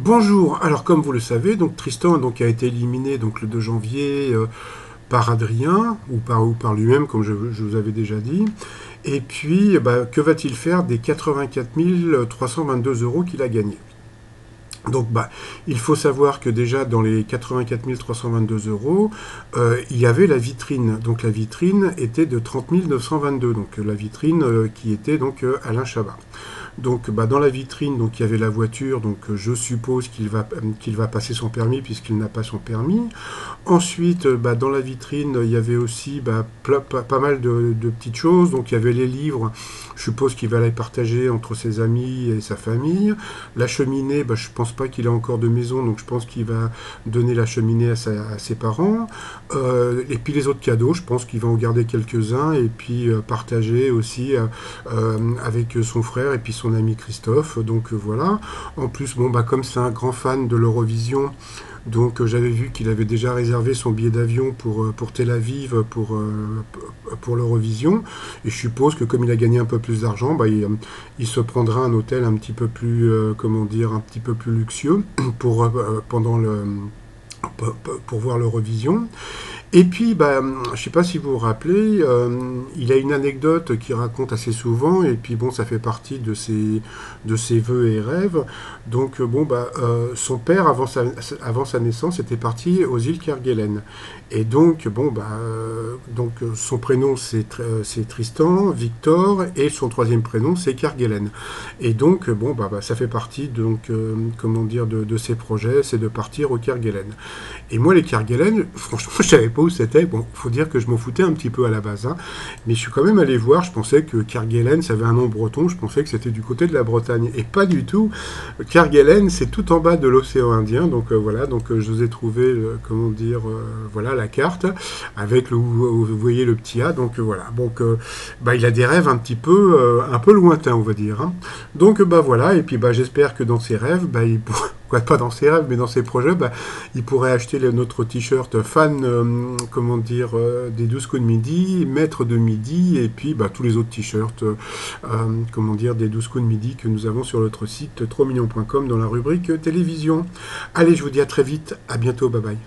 Bonjour, alors comme vous le savez, donc Tristan donc, a été éliminé donc, le 2 janvier par Adrien, ou par lui-même, comme je vous avais déjà dit. Et puis, bah, que va-t-il faire des 84 322 euros qu'il a gagnés? Donc, bah, il faut savoir que déjà dans les 84 322 euros, il y avait la vitrine. Donc, la vitrine était de 30 922. Donc, la vitrine qui était donc Alain Chabat. Donc, bah, dans la vitrine, donc il y avait la voiture. Donc, je suppose qu'il va passer son permis puisqu'il n'a pas son permis. Ensuite, bah, dans la vitrine, il y avait aussi bah, pas mal de petites choses. Donc, il y avait les livres. Je suppose qu'il va les partager entre ses amis et sa famille. La cheminée, bah, je pense pas qu'il a encore de maison, donc je pense qu'il va donner la cheminée à ses parents. Et puis les autres cadeaux, je pense qu'il va en garder quelques-uns et puis partager aussi avec son frère et puis son ami Christophe. Donc voilà. En plus, bon, bah, comme c'est un grand fan de l'Eurovision, donc j'avais vu qu'il avait déjà réservé son billet d'avion pour Tel Aviv pour l'Eurovision. Et je suppose que comme il a gagné un peu plus d'argent, bah, il se prendra un hôtel un petit peu plus, comment dire, un petit peu plus luxueux pendant pour voir l'Eurovision. Et puis, bah, je ne sais pas si vous vous rappelez, il a une anecdote qu'il raconte assez souvent, et puis bon, ça fait partie de ses vœux et rêves. Donc, bon, bah, son père, avant sa naissance, était parti aux îles Kerguelen. Et donc, bon, bah, son prénom, c'est Tristan, Victor, et son troisième prénom, c'est Kerguelen. Et donc, bon, bah, ça fait partie, donc, comment dire, de ses projets, c'est de partir au Kerguelen. Et moi, les Kerguelen, franchement, je savais pas où c'était. Bon, faut dire que je m'en foutais un petit peu à la base, hein. Mais je suis quand même allé voir. Je pensais que Kerguelen, ça avait un nom breton. Je pensais que c'était du côté de la Bretagne. Et pas du tout. Kerguelen, c'est tout en bas de l'océan Indien. Donc voilà. Donc je vous ai trouvé, comment dire, voilà la carte avec où vous voyez le petit A. Donc voilà. Donc bah, il a des rêves un peu lointains, on va dire, hein. Donc bah voilà. Et puis bah j'espère que dans ses rêves, bah il pourra pas dans ses rêves, mais dans ses projets, bah, il pourrait acheter notre t-shirt fan, comment dire, des 12 coups de midi, maître de midi, et puis bah, tous les autres t-shirts, comment dire, des 12 coups de midi que nous avons sur notre site 3millions.com dans la rubrique télévision. Allez, je vous dis à très vite, à bientôt, bye bye.